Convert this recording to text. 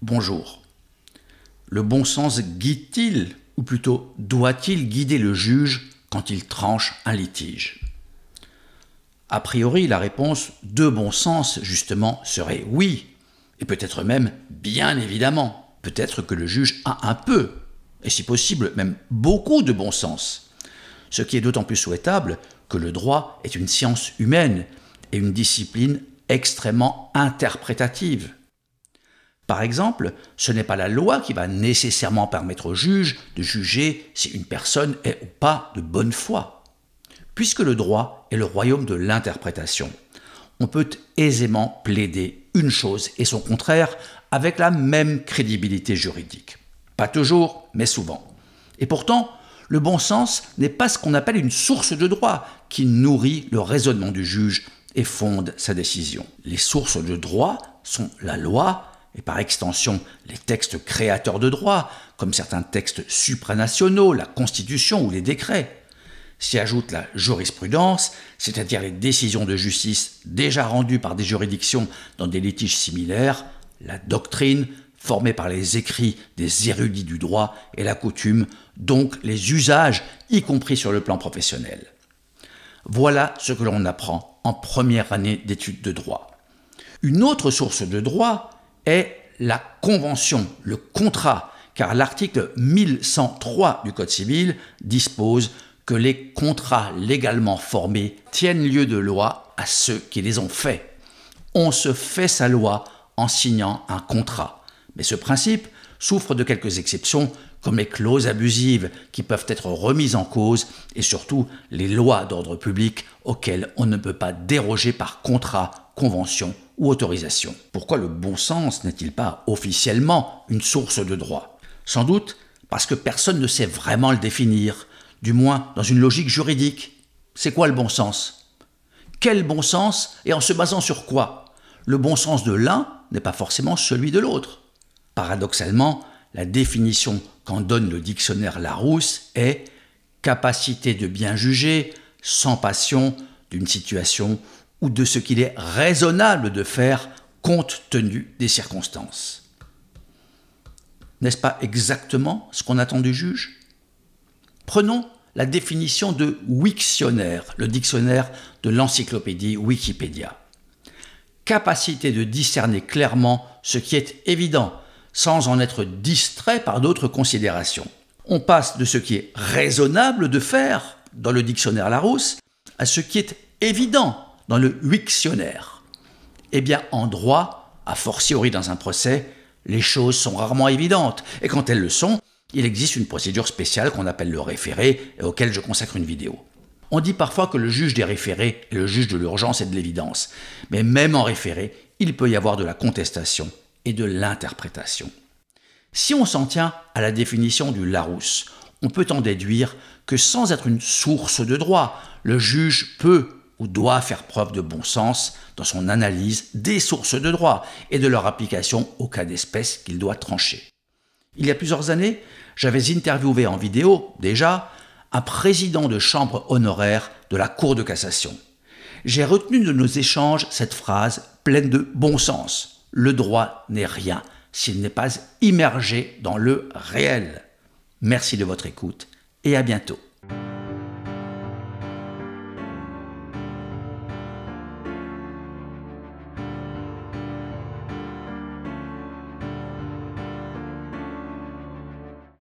Bonjour. Le bon sens guide-t-il, ou plutôt doit-il guider le juge quand il tranche un litige? A priori, la réponse de bon sens, justement, serait oui, et peut-être même bien évidemment. Peut-être que le juge a un peu, et si possible même beaucoup de bon sens. Ce qui est d'autant plus souhaitable que le droit est une science humaine et une discipline extrêmement interprétative. Par exemple, ce n'est pas la loi qui va nécessairement permettre au juge de juger si une personne est ou pas de bonne foi. Puisque le droit est le royaume de l'interprétation, on peut aisément plaider une chose et son contraire avec la même crédibilité juridique. Pas toujours, mais souvent. Et pourtant, le bon sens n'est pas ce qu'on appelle une source de droit qui nourrit le raisonnement du juge et fonde sa décision. Les sources de droit sont la loi, et par extension les textes créateurs de droit, comme certains textes supranationaux, la Constitution ou les décrets. S'y ajoute la jurisprudence, c'est-à-dire les décisions de justice déjà rendues par des juridictions dans des litiges similaires, la doctrine, formée par les écrits des érudits du droit, et la coutume, donc les usages, y compris sur le plan professionnel. Voilà ce que l'on apprend en première année d'études de droit. Une autre source de droit est la convention, le contrat, car l'article 1103 du Code civil dispose que les contrats légalement formés tiennent lieu de loi à ceux qui les ont faits. On se fait sa loi en signant un contrat. Mais ce principe souffre de quelques exceptions, comme les clauses abusives qui peuvent être remises en cause et surtout les lois d'ordre public auxquelles on ne peut pas déroger par contrat, convention ou autorisation. Pourquoi le bon sens n'est-il pas officiellement une source de droit? Sans doute parce que personne ne sait vraiment le définir, du moins dans une logique juridique. C'est quoi le bon sens? Quel bon sens et en se basant sur quoi? Le bon sens de l'un n'est pas forcément celui de l'autre. Paradoxalement, la définition qu'en donne le dictionnaire Larousse est « capacité de bien juger, sans passion, d'une situation ou de ce qu'il est raisonnable de faire compte tenu des circonstances ». N'est-ce pas exactement ce qu'on attend du juge? Prenons la définition de Wiktionnaire, le dictionnaire de l'encyclopédie Wikipédia. Capacité de discerner clairement ce qui est évident, sans en être distrait par d'autres considérations. On passe de ce qui est raisonnable de faire, dans le dictionnaire Larousse, à ce qui est évident, dans le Wiktionnaire. Eh bien, en droit, a fortiori dans un procès, les choses sont rarement évidentes, et quand elles le sont, il existe une procédure spéciale qu'on appelle le référé, et auquel je consacre une vidéo. On dit parfois que le juge des référés est le juge de l'urgence et de l'évidence, mais même en référé, il peut y avoir de la contestation et de l'interprétation. Si on s'en tient à la définition du Larousse, on peut en déduire que sans être une source de droit, le juge peut ou doit faire preuve de bon sens dans son analyse des sources de droit et de leur application au cas d'espèce qu'il doit trancher. Il y a plusieurs années, j'avais interviewé en vidéo, déjà, un président de chambre honoraire de la Cour de cassation. J'ai retenu de nos échanges cette phrase pleine de bon sens. Le droit n'est rien s'il n'est pas immergé dans le réel. Merci de votre écoute et à bientôt.